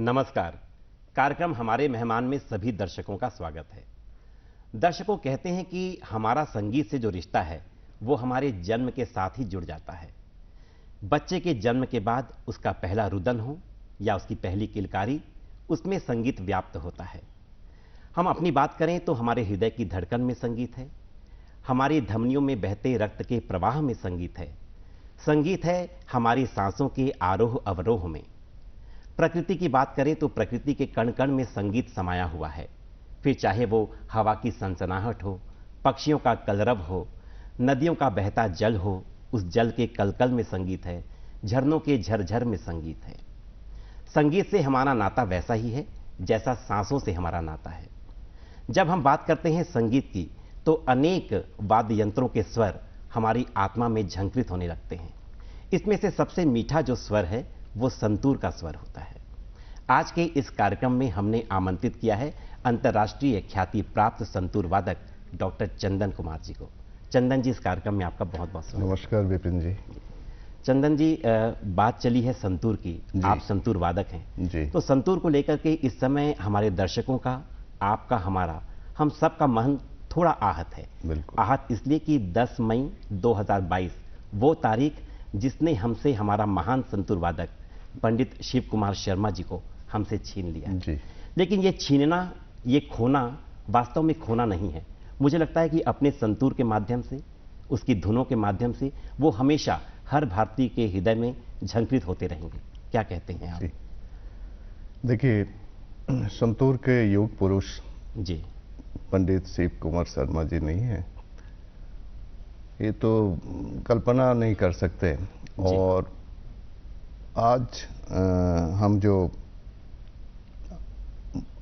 नमस्कार। कार्यक्रम हमारे मेहमान में सभी दर्शकों का स्वागत है। दर्शकों, कहते हैं कि हमारा संगीत से जो रिश्ता है वो हमारे जन्म के साथ ही जुड़ जाता है। बच्चे के जन्म के बाद उसका पहला रुदन हो या उसकी पहली किलकारी, उसमें संगीत व्याप्त होता है। हम अपनी बात करें तो हमारे हृदय की धड़कन में संगीत है, हमारी धमनियों में बहते रक्त के प्रवाह में संगीत है, संगीत है हमारी सांसों के आरोह अवरोह में। प्रकृति की बात करें तो प्रकृति के कण कण में संगीत समाया हुआ है। फिर चाहे वो हवा की सनसनाहट हो, पक्षियों का कलरव हो, नदियों का बहता जल हो, उस जल के कलकल में संगीत है, झरनों के झरझर में संगीत है। संगीत से हमारा नाता वैसा ही है जैसा सांसों से हमारा नाता है। जब हम बात करते हैं संगीत की तो अनेक वाद्य यंत्रों के स्वर हमारी आत्मा में झंकृत होने लगते हैं। इसमें से सबसे मीठा जो स्वर है वो संतूर का स्वर होता है। आज के इस कार्यक्रम में हमने आमंत्रित किया है अंतर्राष्ट्रीय ख्याति प्राप्त संतूर वादक डॉक्टर चंदन कुमार जी को। चंदन जी, इस कार्यक्रम में आपका बहुत बहुत स्वागत। नमस्कार विपिन जी। चंदन जी, बात चली है संतूर की, आप संतूर वादक हैं जी। तो संतूर को लेकर के इस समय हमारे दर्शकों का, आपका, हमारा, हम सबका मन थोड़ा आहत है। आहत इसलिए कि 10 मई 2022 वो तारीख जिसने हमसे हमारा महान संतूर वादक पंडित शिव कुमार शर्मा जी को हमसे छीन लिया जी। लेकिन ये छीनना, ये खोना वास्तव में खोना नहीं है। मुझे लगता है कि अपने संतूर के माध्यम से, उसकी धुनों के माध्यम से वो हमेशा हर भारतीय के हृदय में झंकृत होते रहेंगे। क्या कहते हैं आप? देखिए, संतूर के योग पुरुष जी पंडित शिव कुमार शर्मा जी नहीं है, ये तो कल्पना नहीं कर सकते। और आज हम जो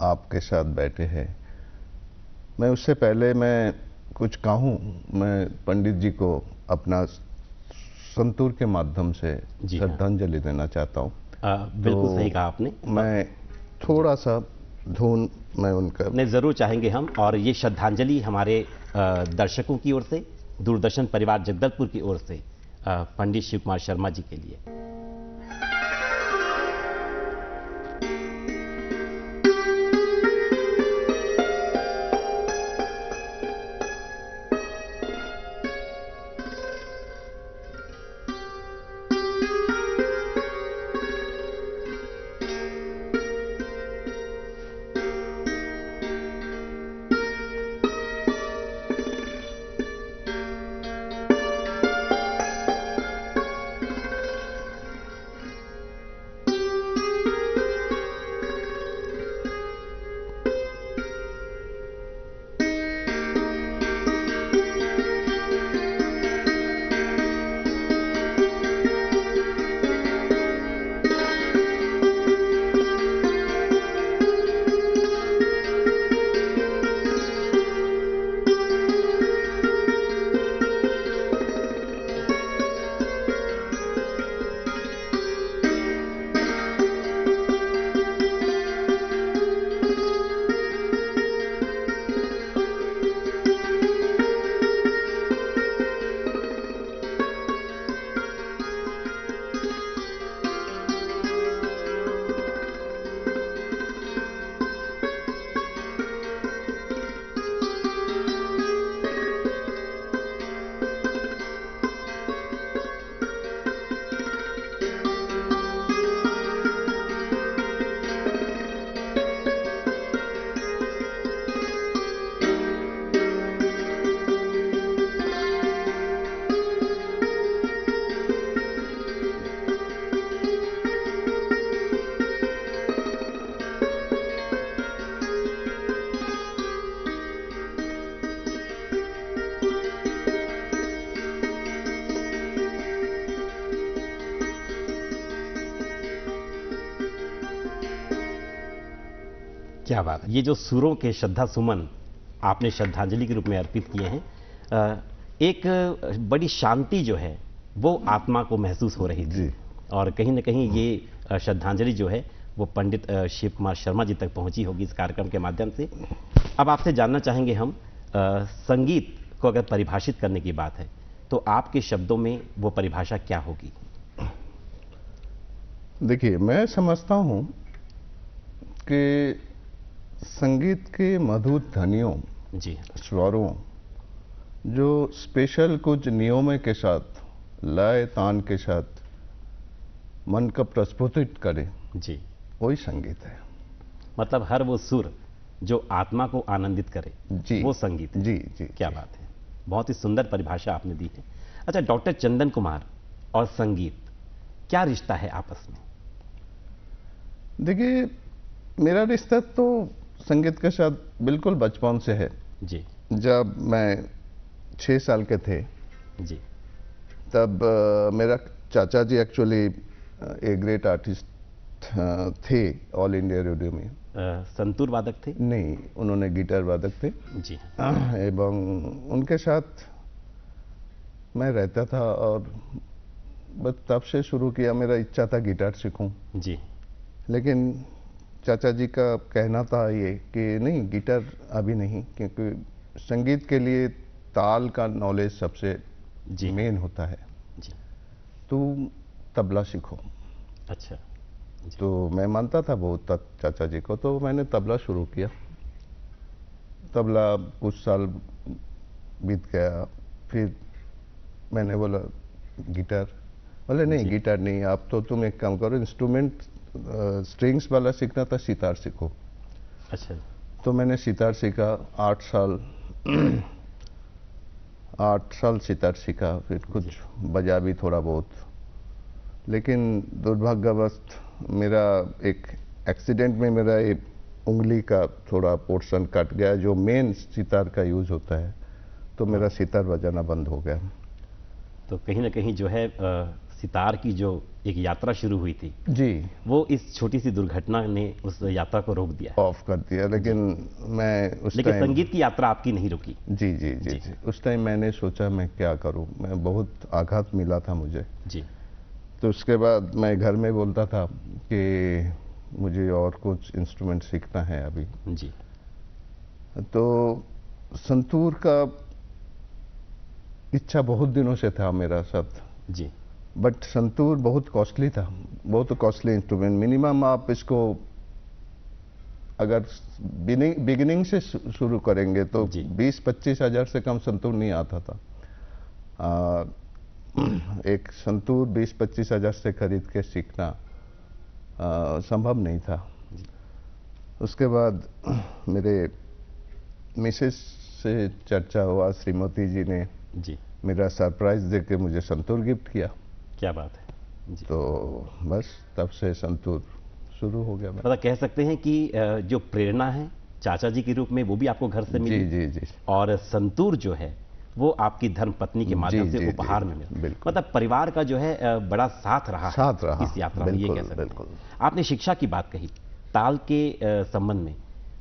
आपके साथ बैठे हैं, मैं उससे पहले मैं कुछ कहूँ, मैं पंडित जी को अपना संतूर के माध्यम से श्रद्धांजलि देना चाहता हूँ। बिल्कुल सही कहा आपने। मैं थोड़ा सा धुन मैं उनका नहीं, जरूर चाहेंगे हम। और ये श्रद्धांजलि हमारे दर्शकों की ओर से, दूरदर्शन परिवार जगदलपुर की ओर से पंडित शिव कुमार शर्मा जी के लिए। क्या बात है। ये जो सुरों के श्रद्धा सुमन आपने श्रद्धांजलि के रूप में अर्पित किए हैं, एक बड़ी शांति जो है वो आत्मा को महसूस हो रही थी। और कहीं ना कहीं ये श्रद्धांजलि जो है वो पंडित शिव कुमार शर्मा जी तक पहुंची होगी इस कार्यक्रम के माध्यम से। अब आपसे जानना चाहेंगे हम, संगीत को अगर परिभाषित करने की बात है तो आपके शब्दों में वो परिभाषा क्या होगी? देखिए, मैं समझता हूं कि संगीत के मधुर ध्वनियों, जी, स्वरों, जो स्पेशल कुछ नियमों के साथ, लय तान के साथ मन को प्रस्फुटित करे, जी, वही संगीत है। मतलब हर वो सुर जो आत्मा को आनंदित करे, जी, वो संगीत है। जी जी। क्या जी। बात है, बहुत ही सुंदर परिभाषा आपने दी है। अच्छा, डॉक्टर चंदन कुमार और संगीत, क्या रिश्ता है आपस में? देखिए, मेरा रिश्ता तो संगीत के साथ बिल्कुल बचपन से है। जी, जब मैं 6 साल के थे, जी, तब मेरा चाचा जी एक्चुअली ए ग्रेट आर्टिस्ट थे ऑल इंडिया रेडियो में। संतूर वादक थे? नहीं, उन्होंने गिटार वादक थे। जी, एवं उनके साथ मैं रहता था और बस तब से शुरू किया। मेरा इच्छा था गिटार सीखूं, जी, लेकिन चाचा जी का कहना था ये कि नहीं, गिटार अभी नहीं, क्योंकि संगीत के लिए ताल का नॉलेज सबसे जी, मेन होता है। जी, तुम तबला सीखो। अच्छा, जी, तो मैं मानता था बहुत चाचा जी को, तो मैंने तबला शुरू किया। तबला कुछ साल बीत गया, फिर मैंने बोला गिटार। बोले नहीं, जी, गिटार नहीं, आप तो तुम एक काम करो, इंस्ट्रूमेंट स्ट्रिंग्स वाला सीखना था, सितार सीखो। अच्छा, तो मैंने सितार सीखा 8 साल। 8 साल सितार सीखा, फिर कुछ बजा भी थोड़ा बहुत। लेकिन दुर्भाग्यवश मेरा एक एक्सीडेंट में मेरा एक उंगली का थोड़ा पोर्शन कट गया, जो मेन सितार का यूज होता है, तो मेरा सितार बजाना बंद हो गया। तो कहीं ना कहीं जो है सितार की जो एक यात्रा शुरू हुई थी, जी, वो इस छोटी सी दुर्घटना ने उस यात्रा को रोक दिया। ऑफ कर दिया। लेकिन मैं उस लेकिन टाइम, संगीत की यात्रा आपकी नहीं रुकी। जी जी जी जी, उस टाइम मैंने सोचा मैं क्या करूं, मैं बहुत आघात मिला था मुझे। जी, तो उसके बाद मैं घर में बोलता था कि मुझे और कुछ इंस्ट्रूमेंट सीखना है अभी। जी, तो संतूर का इच्छा बहुत दिनों से था मेरा साथ, जी, बट संतूर बहुत कॉस्टली था, बहुत कॉस्टली इंस्ट्रूमेंट। मिनिमम आप इसको अगर बिगिनिंग से शुरू करेंगे तो जी। 20-25 हज़ार से कम संतूर नहीं आता था। एक संतूर 20-25 हज़ार से खरीद के सीखना संभव नहीं था। उसके बाद मेरे मिसेस से चर्चा हुआ, श्रीमती जी ने जी, मेरा सरप्राइज देके मुझे संतूर गिफ्ट किया। क्या बात है। जी, तो बस तब से संतूर शुरू हो गया। मतलब कह सकते हैं कि जो प्रेरणा है चाचा जी के रूप में, वो भी आपको घर से मिली। जी जी जी। और संतूर जो है वो आपकी धर्म पत्नी के माध्यम से उपहार में मिला। मतलब परिवार का जो है बड़ा साथ रहा इस यात्रा में, ये कह सकते हैं। आपने शिक्षा की बात कही ताल के संबंध में,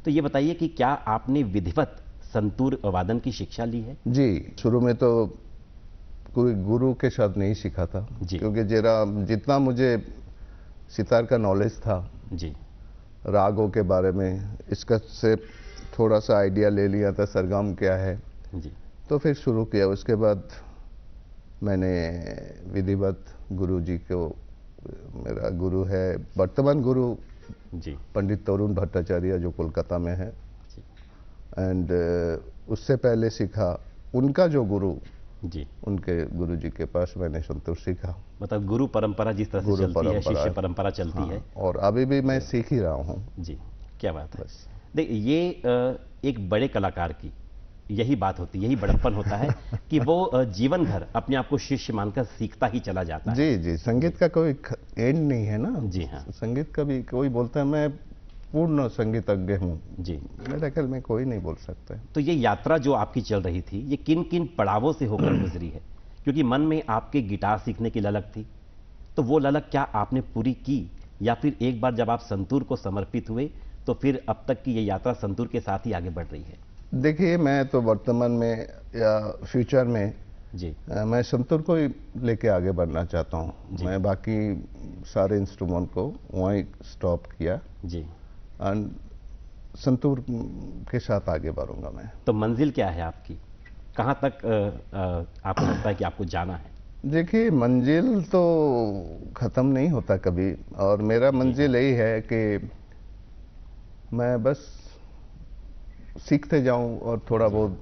तो ये बताइए कि क्या आपने विधिवत संतूर वादन की शिक्षा ली है? जी, शुरू में तो कोई गुरु के साथ नहीं सीखा था, क्योंकि जितना मुझे सितार का नॉलेज था, जी, रागों के बारे में, इसका से थोड़ा सा आइडिया ले लिया था, सरगम क्या है, जी, तो फिर शुरू किया। उसके बाद मैंने विधिवत गुरु जी को, मेरा गुरु है वर्तमान गुरु जी, पंडित तरुण भट्टाचार्य, जो कोलकाता में है, एंड उससे पहले सीखा उनका जो गुरु, जी, उनके गुरु जी के पास मैंने संतूर सीखा। मतलब गुरु परंपरा जिस तरह से चलती है, शिष्य परंपरा चलती है, और अभी भी मैं सीख ही रहा हूँ। जी, क्या बात है। देखिए, ये एक बड़े कलाकार की यही बात होती है, यही बड़प्पन होता है कि वो जीवन भर अपने आप को शिष्य मानकर सीखता ही चला जाता है। जी जी, संगीत का कोई एंड नहीं है ना। जी हाँ, संगीत का भी कोई बोलता है मैं पूर्ण संगीतज्ञ हूँ, जी, मेरे ख्याल में कोई नहीं बोल सकता है। तो ये यात्रा जो आपकी चल रही थी, ये किन किन पड़ावों से होकर गुजरी है? क्योंकि मन में आपके गिटार सीखने की ललक थी, तो वो ललक क्या आपने पूरी की, या फिर एक बार जब आप संतूर को समर्पित हुए तो फिर अब तक की ये यात्रा संतूर के साथ ही आगे बढ़ रही है? देखिए, मैं तो वर्तमान में या फ्यूचर में जी, मैं संतूर को ही लेके आगे बढ़ना चाहता हूँ। मैं बाकी सारे इंस्ट्रूमेंट को वहीं स्टॉप किया जी, और संतूर के साथ आगे बढ़ूंगा मैं। तो मंजिल क्या है आपकी, कहाँ तक आपको लगता है कि आपको जाना है? देखिए, मंजिल तो ख़त्म नहीं होता कभी, और मेरा मंजिल यही है कि मैं बस सीखते जाऊं और थोड़ा बहुत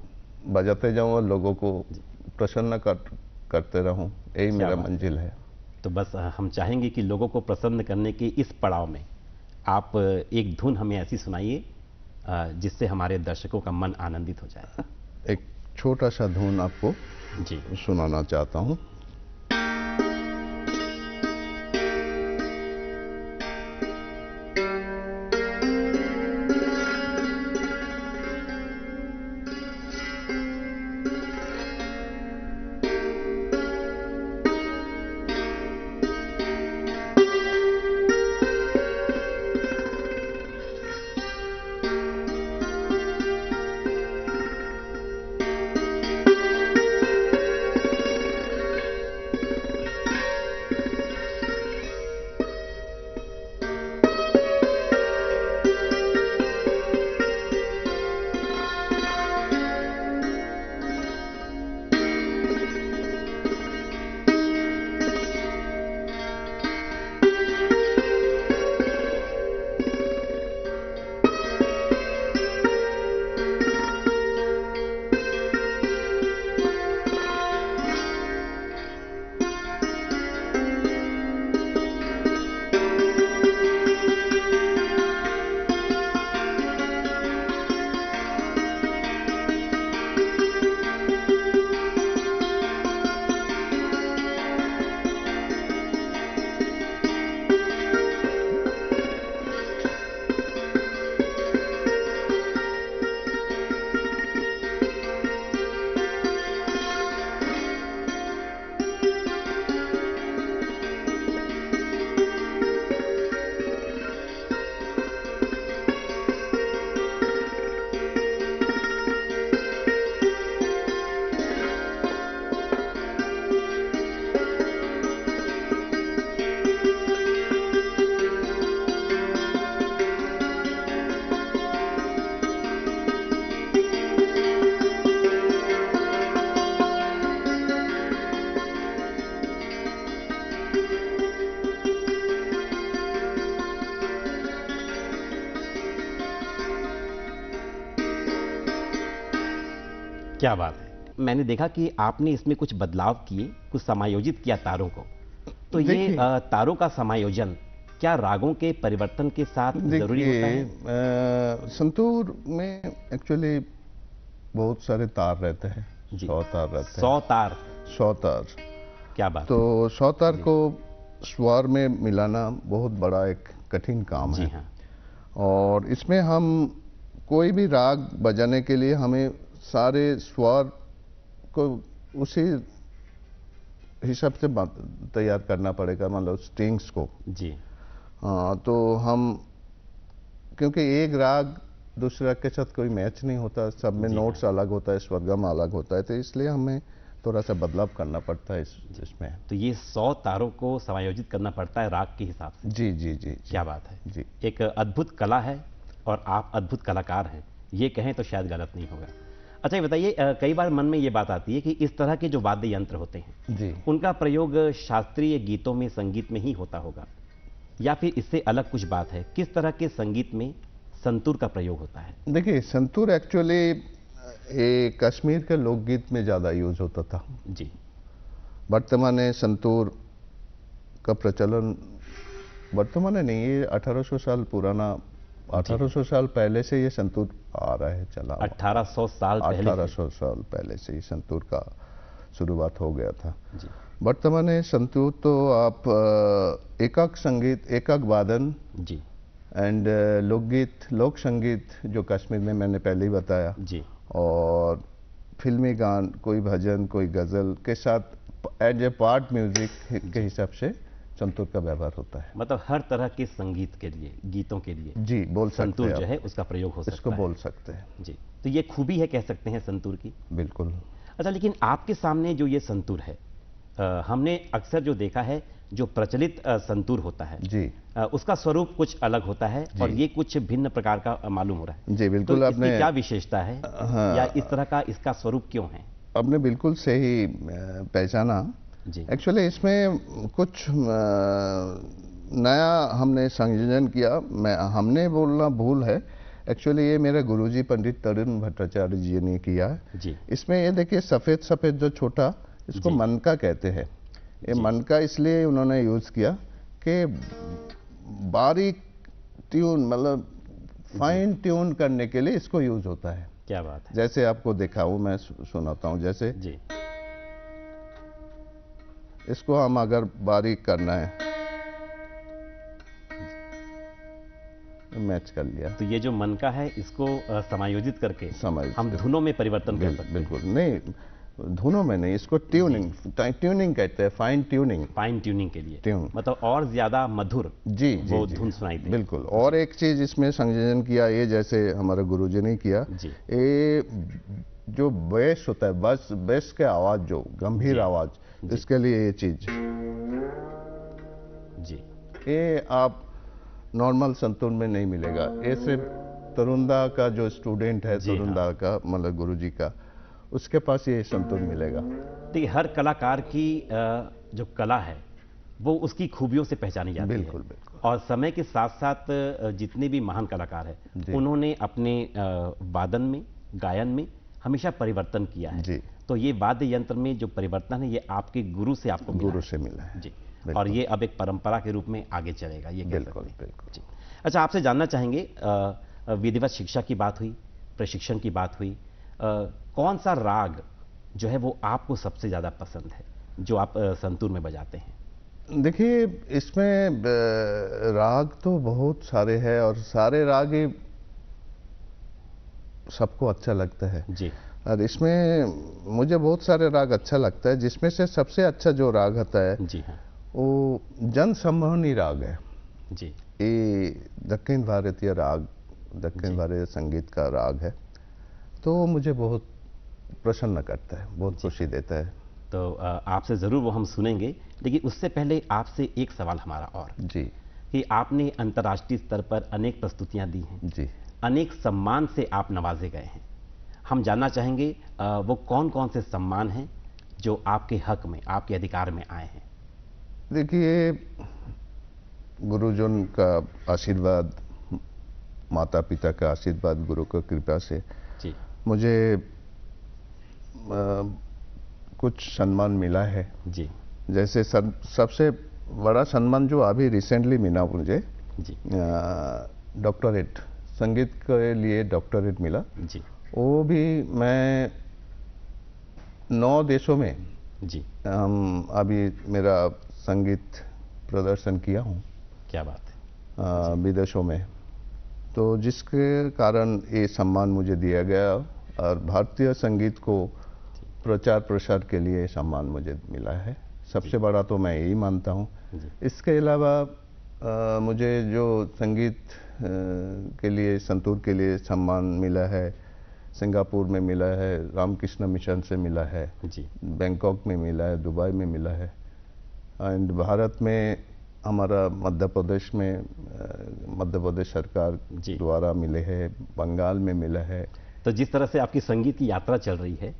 बजाते जाऊं और लोगों को प्रसन्न करते रहूं, यही मेरा मंजिल है। तो बस हम चाहेंगे कि लोगों को प्रसन्न करने के इस पड़ाव में आप एक धुन हमें ऐसी सुनाइए जिससे हमारे दर्शकों का मन आनंदित हो जाए। एक छोटा सा धुन आपको जी सुनाना चाहता हूं। क्या बात है। मैंने देखा कि आपने इसमें कुछ बदलाव किए, कुछ समायोजित किया तारों को। तो ये तारों का समायोजन क्या रागों के परिवर्तन के साथ जरूरी होता है? संतूर में एक्चुअली बहुत सारे तार रहते हैं, 100 तार रहते हैं। 100 तार? 100 तार। क्या बात। तो 100 तार को स्वर में मिलाना बहुत बड़ा एक कठिन काम है। हाँ। और इसमें हम कोई भी राग बजाने के लिए हमें सारे स्वर को उसी हिसाब से तैयार करना पड़ेगा, मतलब स्ट्रिंग्स को। जी। तो हम, क्योंकि एक राग दूसरे राग के साथ कोई मैच नहीं होता, सब में नोट्स अलग होता है, स्वरगम अलग होता है, तो इसलिए हमें थोड़ा सा बदलाव करना पड़ता है इसमें। तो ये 100 तारों को समायोजित करना पड़ता है राग के हिसाब से। जी जी जी। क्या बात है जी। एक अद्भुत कला है और आप अद्भुत कलाकार हैं, ये कहें तो शायद गलत नहीं होगा। अच्छा ये बताइए, कई बार मन में ये बात आती है कि इस तरह के जो वाद्य यंत्र होते हैं जी, उनका प्रयोग शास्त्रीय गीतों में, संगीत में ही होता होगा, या फिर इससे अलग कुछ बात है? किस तरह के संगीत में संतूर का प्रयोग होता है? देखिए, संतूर एक्चुअली कश्मीर के लोकगीत में ज़्यादा यूज होता था जी। वर्तमान में संतूर का प्रचलन, वर्तमान में नहीं, ये 1800 साल पुराना, 1800 साल पहले से ये संतूर आ रहा है, चला 1800 साल पहले 1800 साल पहले से ही संतूर का शुरुआत हो गया था जी। वर्तमान में संतूर तो आप एकक संगीत, एकक वादन जी एंड लोकगीत, लोक संगीत जो कश्मीर में मैंने पहले ही बताया जी, और फिल्मी गान, कोई भजन, कोई गजल के साथ एज ए पार्ट म्यूजिक के हिसाब से संतूर का व्यवहार होता है। मतलब हर तरह के संगीत के लिए, गीतों के लिए जी बोल सकते हैं, संतूर जो है उसका प्रयोग हो सकता है, इसको बोल सकते हैं जी। तो ये खूबी है कह सकते हैं संतूर की। बिल्कुल। अच्छा, लेकिन आपके सामने जो ये संतूर है, हमने अक्सर जो देखा है, जो प्रचलित संतूर होता है जी, उसका स्वरूप कुछ अलग होता है और ये कुछ भिन्न प्रकार का मालूम हो रहा है। जी बिल्कुल। तो आपने इसकी क्या विशेषता है? हाँ, या इस तरह का इसका स्वरूप क्यों है? आपने बिल्कुल सही पहचाना जी। एक्चुअली इसमें कुछ नया हमने संयोजन किया, हमने बोलना भूल है, एक्चुअली ये मेरा गुरुजी पंडित तरुण भट्टाचार्य जी ने किया जी। इसमें ये देखिए सफेद सफेद जो छोटा, इसको मनका कहते हैं। ये मनका इसलिए उन्होंने यूज किया कि बारीक ट्यून, मतलब फाइन ट्यून करने के लिए इसको यूज होता है। क्या बात है। जैसे आपको दिखाऊं, मैं सुनाता हूं। जैसे जी, इसको हम अगर बारीक करना है, मैच कर लिया। तो ये जो मन का है इसको समायोजित करके समायोजित हम धुनों में परिवर्तन कर सकते हैं। बिल्कुल नहीं, धुनों में नहीं, इसको ट्यूनिंग, ट्यूनिंग कहते हैं, फाइन ट्यूनिंग। फाइन ट्यूनिंग के लिए ट्यून, मतलब और ज्यादा मधुर जी वो जी, धुन सुनाई दे। बिल्कुल। और एक चीज इसमें संयोजन किया, ये जैसे हमारे गुरुजी ने किया, ये जो बेस होता है, बस बेस के आवाज, जो गंभीर आवाज, इसके लिए ये चीज जी, ये आप नॉर्मल संतूर में नहीं मिलेगा। ये सिर्फ तरुणदा का जो स्टूडेंट है, तरुणदा का मतलब गुरुजी का, उसके पास ये संतूर मिलेगा। देखिए हर कलाकार की जो कला है वो उसकी खूबियों से पहचानी जाती है। बिल्कुल बिल्कुल। और समय के साथ साथ जितने भी महान कलाकार हैं उन्होंने अपने वादन में, गायन में हमेशा परिवर्तन किया है। जी। तो ये वाद्य यंत्र में जो परिवर्तन है ये आपके गुरु से आपको मिला गुरु से मिला है जी। और ये अब एक परंपरा के रूप में आगे चलेगा, ये कह बिल्कुल सकते हैं। बिल्कुल। जी। अच्छा, आपसे जानना चाहेंगे, विधिवत शिक्षा की बात हुई, प्रशिक्षण की बात हुई, कौन सा राग जो है वो आपको सबसे ज्यादा पसंद है जो आप संतूर में बजाते हैं? देखिए इसमें राग तो बहुत सारे हैं और सारे राग ही सबको अच्छा लगता है जी। और इसमें मुझे बहुत सारे राग अच्छा लगता है, जिसमें से सबसे अच्छा जो राग होता है जी हाँ, वो जन संमोहनी राग है जी। ये दक्षिण भारतीय राग, दक्षिण भारतीय संगीत का राग है। तो मुझे बहुत प्रसन्न करता है, बहुत खुशी देता है। तो आपसे ज़रूर वो हम सुनेंगे, लेकिन उससे पहले आपसे एक सवाल हमारा और जी कि आपने अंतर्राष्ट्रीय स्तर पर अनेक प्रस्तुतियां दी हैं, जी, अनेक सम्मान से आप नवाजे गए हैं। हम जानना चाहेंगे वो कौन कौन से सम्मान हैं जो आपके हक में, आपके अधिकार में आए हैं? देखिए गुरुजन का आशीर्वाद, माता पिता का आशीर्वाद, गुरु की कृपा से जी। मुझे कुछ सम्मान मिला है। जी जैसे सबसे बड़ा सम्मान जो अभी रिसेंटली मिला मुझे, जी डॉक्टरेट, संगीत के लिए डॉक्टरेट मिला। जी वो भी मैं 9 देशों में जी। अभी मेरा संगीत प्रदर्शन किया हूँ। क्या बात है। विदेशों में, तो जिसके कारण ये सम्मान मुझे दिया गया और भारतीय संगीत को प्रचार प्रसार के लिए सम्मान मुझे मिला है। सबसे बड़ा तो मैं यही मानता हूँ। इसके अलावा मुझे जो संगीत के लिए, संतूर के लिए सम्मान मिला है, सिंगापुर में मिला है, रामकृष्ण मिशन से मिला है जी, बैंकॉक में मिला है, दुबई में मिला है, एंड भारत में हमारा मध्य प्रदेश में मध्य प्रदेश सरकार द्वारा मिले हैं, बंगाल में मिला है। तो जिस तरह से आपकी संगीत की यात्रा चल रही है,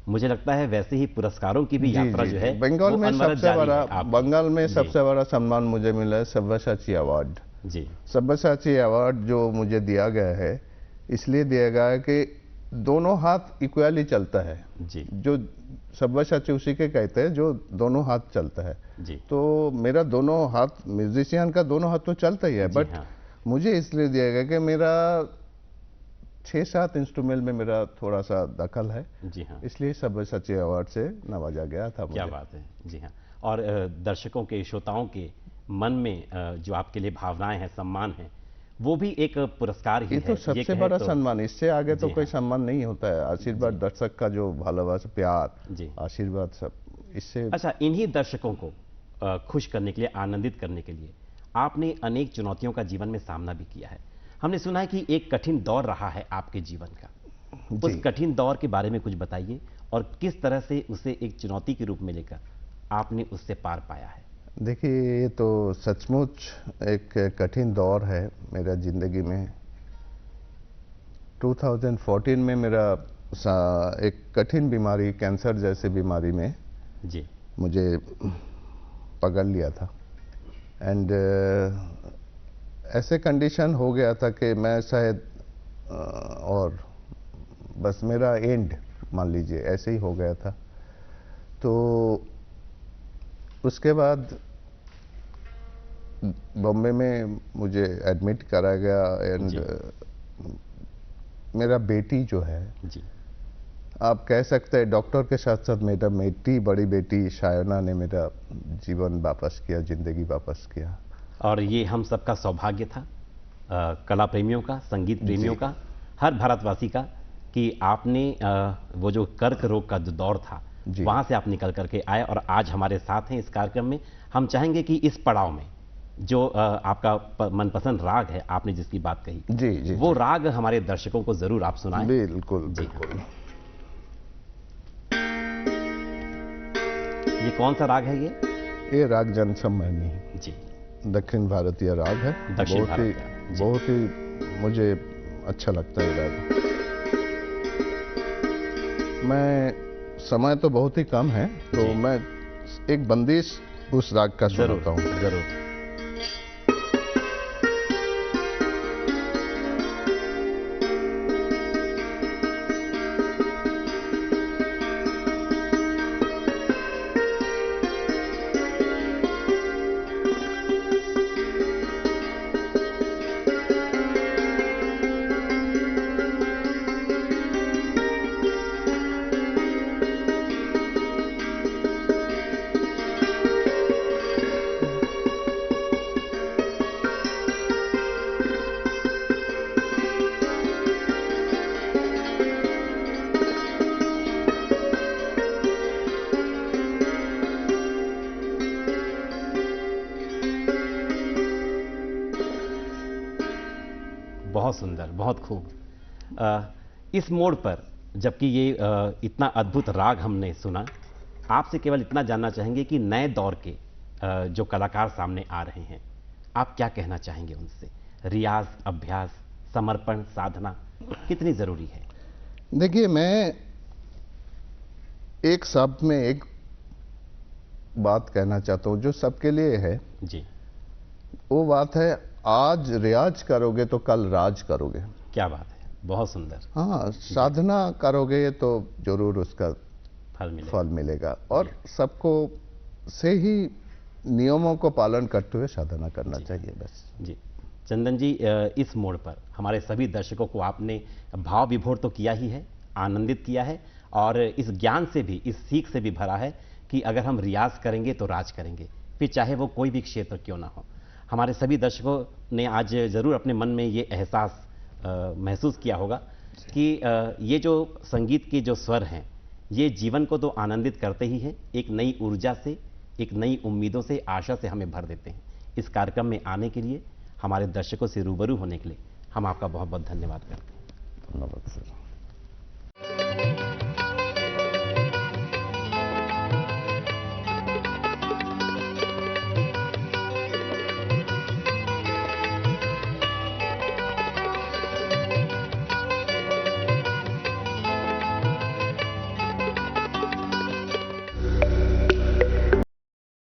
मुझे लगता है वैसे ही पुरस्कारों की भी यात्रा जो है बंगाल में सबसे बड़ा, बंगाल में सबसे बड़ा सम्मान मुझे मिला है सब्यसाची अवार्ड। जी, सब्यसाची अवार्ड जो मुझे दिया गया है, इसलिए दिया गया है कि दोनों हाथ इक्वली चलता है जी। जो सब्यसाची उसी के कहते हैं जो दोनों हाथ चलता है जी। तो मेरा दोनों हाथ, म्यूजिशियन का दोनों हाथ तो चलता ही है, बट हाँ। मुझे इसलिए दिया गया कि मेरा 6-7 इंस्ट्रूमेंट में मेरा थोड़ा सा दखल है। जी हाँ, इसलिए सब्यसाची अवार्ड से नवाजा गया था मुझे। क्या बात है। जी हाँ। और दर्शकों के, श्रोताओं के मन में जो आपके लिए भावनाएं हैं, सम्मान है, वो भी एक पुरस्कार ही ये है। तो सबसे बड़ा सम्मान, इससे आगे तो कोई सम्मान नहीं होता है। आशीर्वाद, दर्शक का जो भालोबासा, प्यार, आशीर्वाद, सब इससे। अच्छा, इन्हीं दर्शकों को खुश करने के लिए, आनंदित करने के लिए आपने अनेक चुनौतियों का जीवन में सामना भी किया है। हमने सुना है कि एक कठिन दौर रहा है आपके जीवन का। उस कठिन दौर के बारे में कुछ बताइए और किस तरह से उसे एक चुनौती के रूप में लेकर आपने उससे पार पाया है। देखिए ये तो सचमुच एक कठिन दौर है मेरा जिंदगी में। 2014 में मेरा एक कठिन बीमारी, कैंसर जैसे बीमारी में जी मुझे पकड़ लिया था एंड ऐसे कंडीशन हो गया था कि मैं शायद और बस मेरा एंड मान लीजिए ऐसे ही हो गया था। तो उसके बाद बॉम्बे में मुझे एडमिट करा गया एंड मेरा बेटी जो है जी, आप कह सकते हैं डॉक्टर के साथ साथ मेरा बड़ी बेटी शायना ने मेरा जीवन वापस किया, जिंदगी वापस किया। और ये हम सबका सौभाग्य था, कला प्रेमियों का, संगीत प्रेमियों का, हर भारतवासी का, कि आपने वो जो कर्क रोग का जो दौर था वहां से आप निकल करके आए और आज हमारे साथ हैं इस कार्यक्रम में। हम चाहेंगे कि इस पड़ाव में जो आपका मनपसंद राग है, आपने जिसकी बात कही, जी, वो राग हमारे दर्शकों को जरूर आप सुनाएं। बिल्कुल बिल्कुल। ये कौन सा राग है ये राग जनसम्मैनी जी, दक्षिण भारतीय राग है। बहुत ही मुझे अच्छा लगता है राग। मैं समय तो बहुत ही कम है, तो मैं एक बंदिश उस राग का सुनाता हूँ। जरूर। बहुत सुंदर, बहुत खूब। इस मोड़ पर जबकि ये इतना अद्भुत राग हमने सुना, आपसे केवल इतना जानना चाहेंगे कि नए दौर के जो कलाकार सामने आ रहे हैं, आप क्या कहना चाहेंगे उनसे? रियाज, अभ्यास, समर्पण, साधना कितनी जरूरी है? देखिए, मैं एक शब्द में एक बात कहना चाहता हूं जो सबके लिए है जी। वो बात है, आज रियाज करोगे तो कल राज करोगे। क्या बात है, बहुत सुंदर। हाँ, साधना करोगे तो जरूर उसका फल मिलेगा और सबको से ही नियमों को पालन करते हुए साधना करना चाहिए बस। जी चंदन जी, इस मोड़ पर हमारे सभी दर्शकों को आपने भाव विभोर तो किया ही है, आनंदित किया है और इस ज्ञान से भी, इस सीख से भी भरा है कि अगर हम रियाज करेंगे तो राज करेंगे, फिर चाहे वो कोई भी क्षेत्र क्यों ना हो। हमारे सभी दर्शकों ने आज जरूर अपने मन में ये एहसास महसूस किया होगा कि ये जो संगीत के जो स्वर हैं, ये जीवन को तो आनंदित करते ही हैं, एक नई ऊर्जा से, एक नई उम्मीदों से, आशा से हमें भर देते हैं। इस कार्यक्रम में आने के लिए, हमारे दर्शकों से रूबरू होने के लिए हम आपका बहुत बहुत धन्यवाद करते हैं। धन्यवाद सर।